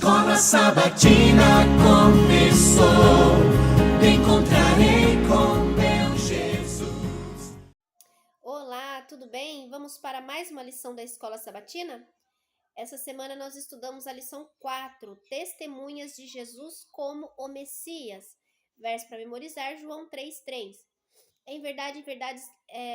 Escola Sabatina começou, me encontrarei com meu Jesus. Olá, tudo bem? Vamos para mais uma lição da Escola Sabatina? Essa semana nós estudamos a lição 4, Testemunhas de Jesus como o Messias. Verso para memorizar, João 3,3. Em verdade,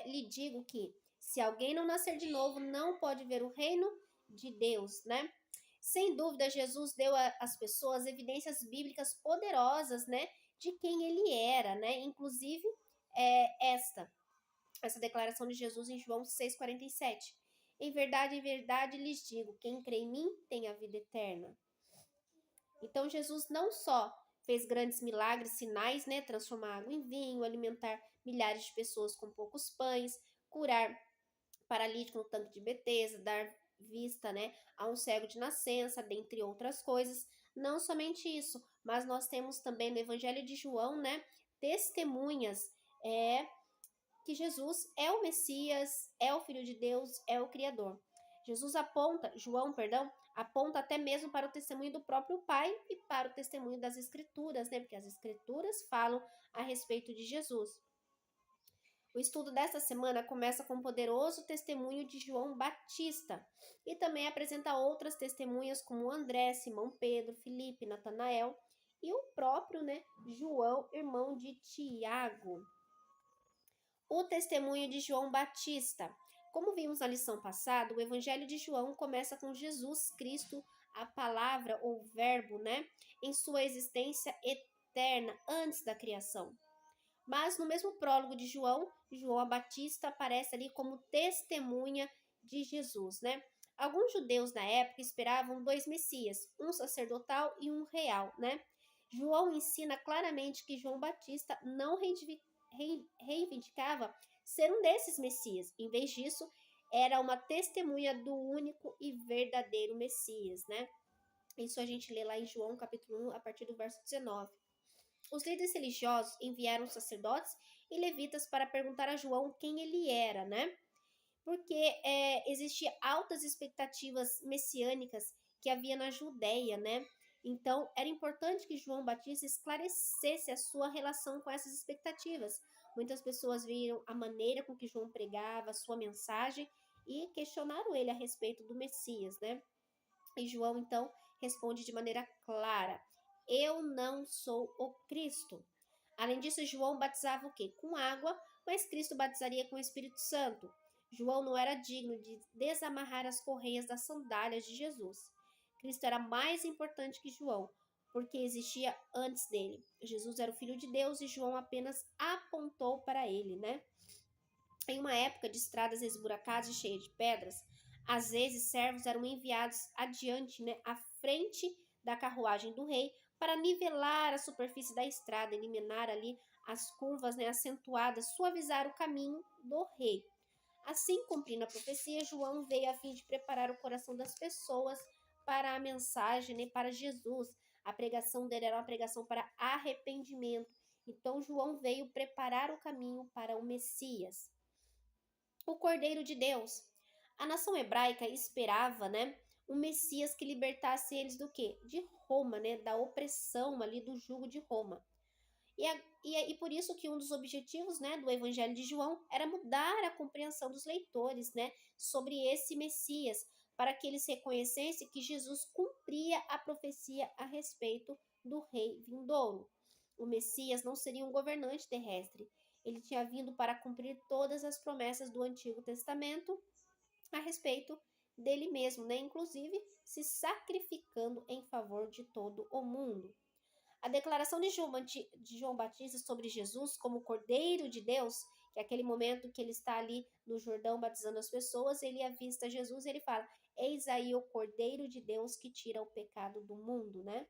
lhe digo que, se alguém não nascer de novo, não pode ver o reino de Deus, né? Sem dúvida, Jesus deu às pessoas evidências bíblicas poderosas, né? De quem ele era, né? Inclusive, essa declaração de Jesus em João 6,47. Em verdade lhes digo, quem crê em mim tem a vida eterna. Então, Jesus não só fez grandes milagres, sinais, né? Transformar água em vinho, alimentar milhares de pessoas com poucos pães, curar paralítico no tanque de Betesda, dar vista, né, a um cego de nascença, dentre outras coisas. Não somente isso, mas nós temos também no Evangelho de João, né, testemunhas que Jesus é o Messias, é o Filho de Deus, é o Criador. João, aponta até mesmo para o testemunho do próprio Pai e para o testemunho das Escrituras, né? Porque as Escrituras falam a respeito de Jesus. O estudo desta semana começa com um poderoso testemunho de João Batista e também apresenta outras testemunhas como André, Simão Pedro, Filipe, Natanael e o próprio, né, João, irmão de Tiago. O testemunho de João Batista. Como vimos na lição passada, o Evangelho de João começa com Jesus Cristo, a palavra ou verbo, né, em sua existência eterna antes da criação. Mas no mesmo prólogo de João, João Batista aparece ali como testemunha de Jesus, né? Alguns judeus na época esperavam dois messias, um sacerdotal e um real, né? João ensina claramente que João Batista não reivindicava ser um desses messias. Em vez disso, era uma testemunha do único e verdadeiro Messias, né? Isso a gente lê lá em João capítulo 1, a partir do verso 19. Os líderes religiosos enviaram sacerdotes e levitas para perguntar a João quem ele era, né? Porque existiam altas expectativas messiânicas que havia na Judéia, né? Então, era importante que João Batista esclarecesse a sua relação com essas expectativas. Muitas pessoas viram a maneira com que João pregava, a sua mensagem, e questionaram ele a respeito do Messias, né? E João, então, responde de maneira clara: eu não sou o Cristo. Além disso, João batizava o quê? Com água, mas Cristo batizaria com o Espírito Santo. João não era digno de desamarrar as correias das sandálias de Jesus. Cristo era mais importante que João, porque existia antes dele. Jesus era o Filho de Deus e João apenas apontou para ele, né? Em uma época de estradas esburacadas e cheias de pedras, às vezes servos eram enviados adiante, né, à frente da carruagem do rei, para nivelar a superfície da estrada, eliminar ali as curvas, né, acentuadas, suavizar o caminho do rei. Assim, cumprindo a profecia, João veio a fim de preparar o coração das pessoas para a mensagem, né, para Jesus. A pregação dele era uma pregação para arrependimento. Então, João veio preparar o caminho para o Messias, o Cordeiro de Deus. A nação hebraica esperava, né, um Messias que libertasse eles do quê? De Roma, né, da opressão ali, do jugo de Roma. E por isso que um dos objetivos, né, do Evangelho de João era mudar a compreensão dos leitores, né, sobre esse Messias, para que eles reconhecessem que Jesus cumpria a profecia a respeito do rei vindouro. O Messias não seria um governante terrestre. Ele tinha vindo para cumprir todas as promessas do Antigo Testamento a respeito dele mesmo, né? Inclusive se sacrificando em favor de todo o mundo. A declaração de João Batista sobre Jesus como Cordeiro de Deus, que é aquele momento que ele está ali no Jordão batizando as pessoas, ele avista Jesus e ele fala: eis aí o Cordeiro de Deus que tira o pecado do mundo, né?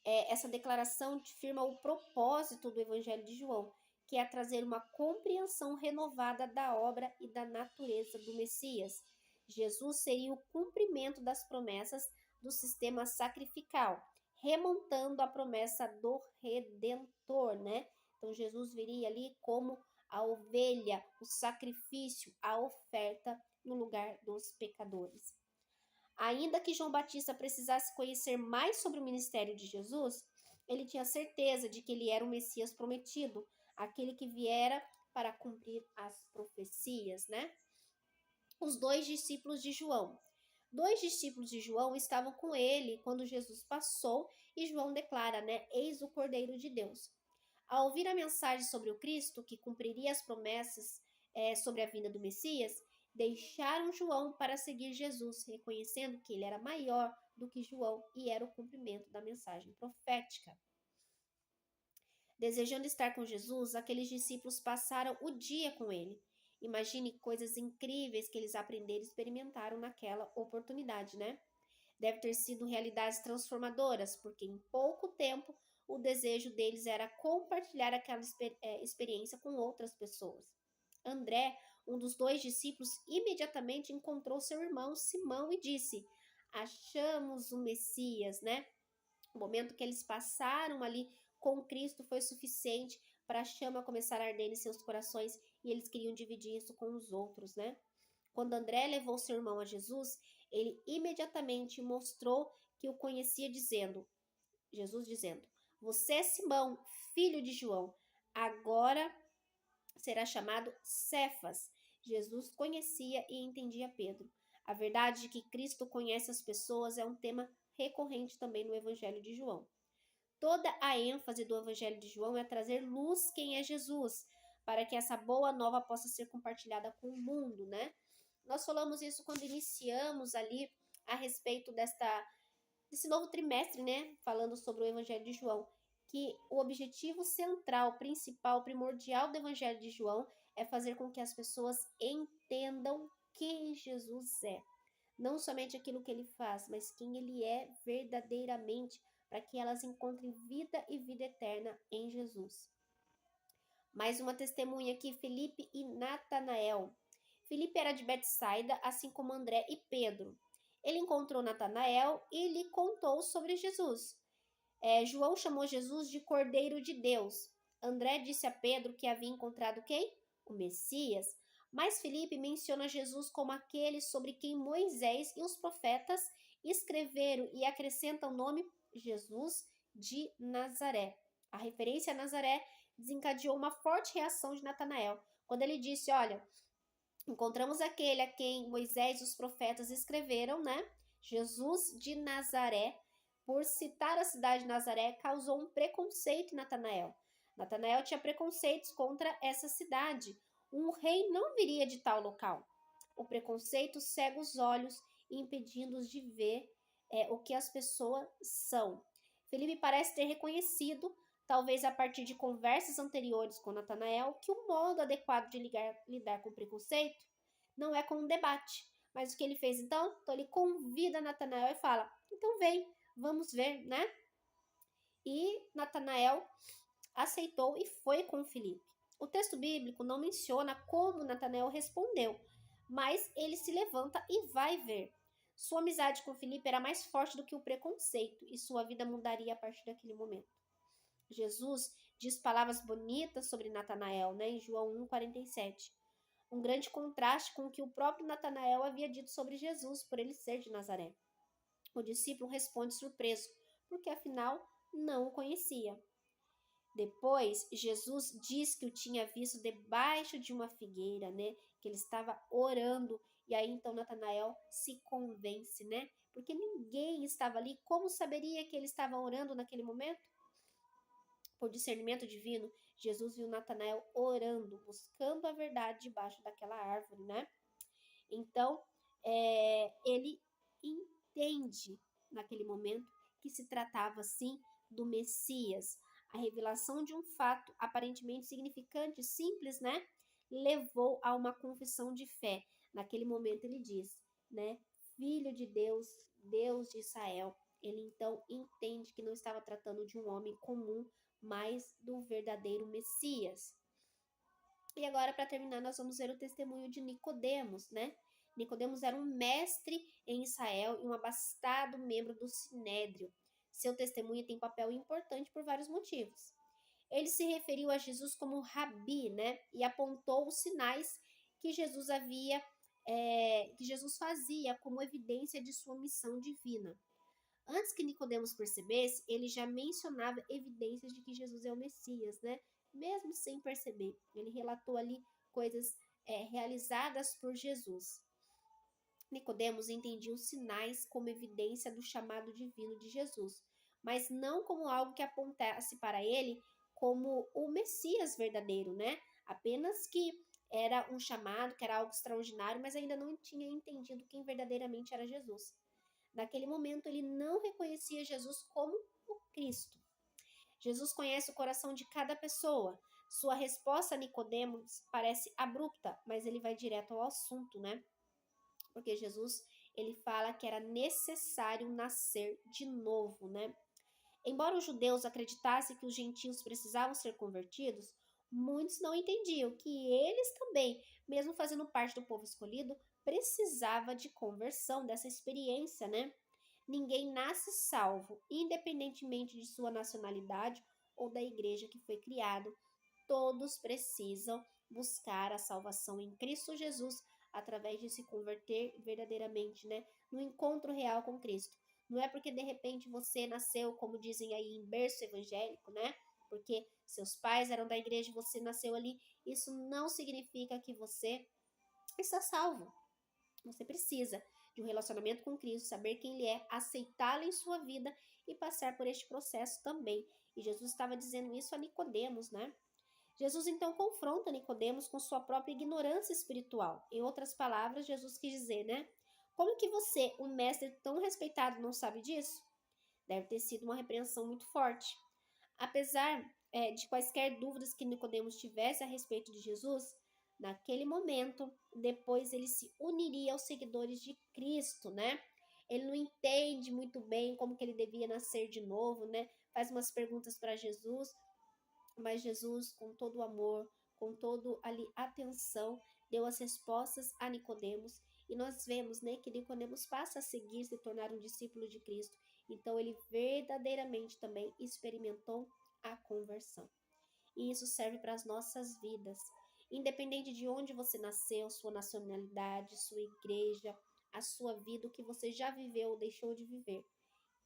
Essa declaração afirma o propósito do Evangelho de João, que é trazer uma compreensão renovada da obra e da natureza do Messias. Jesus seria o cumprimento das promessas do sistema sacrificial, remontando a promessa do Redentor, né? Então, Jesus viria ali como a ovelha, o sacrifício, a oferta no lugar dos pecadores. Ainda que João Batista precisasse conhecer mais sobre o ministério de Jesus, ele tinha certeza de que ele era o Messias prometido, aquele que viera para cumprir as profecias, né? Os dois discípulos de João. Dois discípulos de João estavam com ele quando Jesus passou e João declara, né? Eis o Cordeiro de Deus. Ao ouvir a mensagem sobre o Cristo, que cumpriria as promessas sobre a vinda do Messias, deixaram João para seguir Jesus, reconhecendo que ele era maior do que João e era o cumprimento da mensagem profética. Desejando estar com Jesus, aqueles discípulos passaram o dia com ele. Imagine coisas incríveis que eles aprenderam e experimentaram naquela oportunidade, né? Deve ter sido realidades transformadoras, porque em pouco tempo o desejo deles era compartilhar aquela experiência com outras pessoas. André, um dos dois discípulos, imediatamente encontrou seu irmão Simão e disse: achamos o Messias, né? O momento que eles passaram ali com Cristo foi suficiente para a chama começar a arder em seus corações e eles queriam dividir isso com os outros, né? Quando André levou seu irmão a Jesus, ele imediatamente mostrou que o conhecia Jesus dizendo, você é Simão, filho de João, agora será chamado Cefas. Jesus conhecia e entendia Pedro. A verdade de que Cristo conhece as pessoas é um tema recorrente também no Evangelho de João. Toda a ênfase do Evangelho de João é trazer luz quem é Jesus, para que essa boa nova possa ser compartilhada com o mundo, né? Nós falamos isso quando iniciamos ali a respeito desse novo trimestre, né? Falando sobre o Evangelho de João, que o objetivo central, principal, primordial do Evangelho de João é fazer com que as pessoas entendam quem Jesus é. Não somente aquilo que ele faz, mas quem ele é verdadeiramente, para que elas encontrem vida e vida eterna em Jesus. Mais uma testemunha aqui, Felipe e Natanael. Felipe era de Betsaida, assim como André e Pedro. Ele encontrou Natanael e lhe contou sobre Jesus. João chamou Jesus de Cordeiro de Deus. André disse a Pedro que havia encontrado quem? O Messias. Mas Felipe menciona Jesus como aquele sobre quem Moisés e os profetas escreveram e acrescenta o nome Jesus de Nazaré. A referência a Nazaré desencadeou uma forte reação de Natanael, quando ele disse, olha, encontramos aquele a quem Moisés e os profetas escreveram, né? Jesus de Nazaré, por citar a cidade de Nazaré, causou um preconceito em Natanael. Natanael tinha preconceitos contra essa cidade. Um rei não viria de tal local. O preconceito cega os olhos, impedindo-os de ver o que as pessoas são. Felipe parece ter reconhecido, talvez a partir de conversas anteriores com Natanael, que o modo adequado de lidar com o preconceito não é com um debate. Mas o que ele fez então? Então ele convida Natanael e fala, então vem, vamos ver, né? E Natanael aceitou e foi com Felipe. O texto bíblico não menciona como Natanael respondeu, mas ele se levanta e vai ver. Sua amizade com Felipe era mais forte do que o preconceito e sua vida mudaria a partir daquele momento. Jesus diz palavras bonitas sobre Natanael, né, em João 1,47. Um grande contraste com o que o próprio Natanael havia dito sobre Jesus, por ele ser de Nazaré. O discípulo responde surpreso, porque afinal não o conhecia. Depois, Jesus diz que o tinha visto debaixo de uma figueira, né? Que ele estava orando. E aí, então, Natanael se convence, né? Porque ninguém estava ali. Como saberia que ele estava orando naquele momento? Por discernimento divino, Jesus viu Natanael orando, buscando a verdade debaixo daquela árvore, né? Então, ele entende naquele momento que se tratava, sim, do Messias. A revelação de um fato aparentemente significante, simples, né? Levou a uma confissão de fé. Naquele momento ele diz, né? Filho de Deus, Deus de Israel. Ele então entende que não estava tratando de um homem comum, mas do verdadeiro Messias. E agora, para terminar, nós vamos ver o testemunho de Nicodemos, né? Nicodemos era um mestre em Israel e um abastado membro do Sinédrio. Seu testemunho tem papel importante por vários motivos. Ele se referiu a Jesus como Rabi, né? E apontou os sinais que Jesus havia que Jesus fazia como evidência de sua missão divina. Antes que Nicodemos percebesse, ele já mencionava evidências de que Jesus é o Messias, né? Mesmo sem perceber. Ele relatou ali coisas realizadas por Jesus. Nicodemos entendia os sinais como evidência do chamado divino de Jesus, mas não como algo que apontasse para ele como o Messias verdadeiro, né? Apenas que era um chamado, que era algo extraordinário, mas ainda não tinha entendido quem verdadeiramente era Jesus. Naquele momento, ele não reconhecia Jesus como o Cristo. Jesus conhece o coração de cada pessoa. Sua resposta a Nicodemos parece abrupta, mas ele vai direto ao assunto, né? Porque Jesus, ele fala que era necessário nascer de novo, né? Embora os judeus acreditassem que os gentios precisavam ser convertidos, muitos não entendiam que eles também, mesmo fazendo parte do povo escolhido, precisava de conversão, dessa experiência, né? Ninguém nasce salvo, independentemente de sua nacionalidade ou da igreja que foi criado. Todos precisam buscar a salvação em Cristo Jesus através de se converter verdadeiramente, né? No encontro real com Cristo. Não é porque de repente você nasceu, como dizem aí, em berço evangélico, né? Porque seus pais eram da igreja e você nasceu ali. Isso não significa que você está salvo. Você precisa de um relacionamento com Cristo, saber quem Ele é, aceitá-lo em sua vida e passar por este processo também. E Jesus estava dizendo isso a Nicodemos, né? Jesus então confronta Nicodemos com sua própria ignorância espiritual. Em outras palavras, Jesus quis dizer, né? Como que você, um mestre tão respeitado, não sabe disso? Deve ter sido uma repreensão muito forte. Apesar de quaisquer dúvidas que Nicodemos tivesse a respeito de Jesus, naquele momento, depois ele se uniria aos seguidores de Cristo, né? Ele não entende muito bem como que ele devia nascer de novo, né? Faz umas perguntas para Jesus, mas Jesus, com todo o amor, com todo ali atenção, deu as respostas a Nicodemos, e nós vemos, né, que Nicodemos passa a seguir, se tornar um discípulo de Cristo. Então ele verdadeiramente também experimentou a conversão. E isso serve para as nossas vidas. Independente de onde você nasceu, sua nacionalidade, sua igreja, a sua vida, o que você já viveu ou deixou de viver,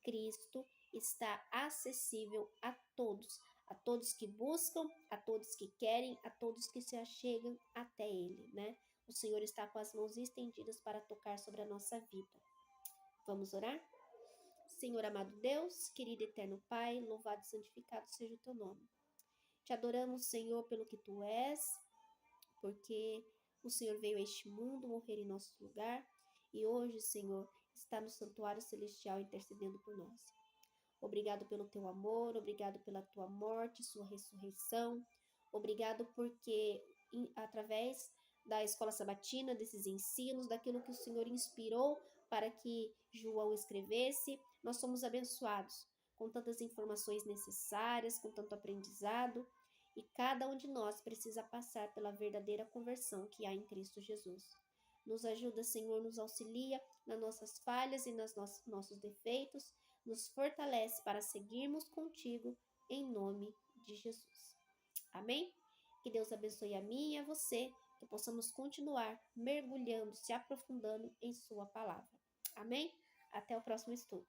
Cristo está acessível a todos que buscam, a todos que querem, a todos que se achegam até Ele, né? O Senhor está com as mãos estendidas para tocar sobre a nossa vida. Vamos orar? Senhor amado Deus, querido e eterno Pai, louvado e santificado seja o teu nome. Te adoramos, Senhor, pelo que tu és, porque o Senhor veio a este mundo morrer em nosso lugar e hoje, Senhor, está no santuário celestial intercedendo por nós. Obrigado pelo teu amor, obrigado pela tua morte, sua ressurreição. Obrigado porque através da escola sabatina, desses ensinos, daquilo que o Senhor inspirou para que João escrevesse, nós somos abençoados com tantas informações necessárias, com tanto aprendizado, e cada um de nós precisa passar pela verdadeira conversão que há em Cristo Jesus. Nos ajuda, Senhor, nos auxilia nas nossas falhas e nos nossos defeitos, nos fortalece para seguirmos contigo, em nome de Jesus. Amém? Que Deus abençoe a mim e a você, que possamos continuar mergulhando, se aprofundando em sua palavra. Amém? Até o próximo estudo.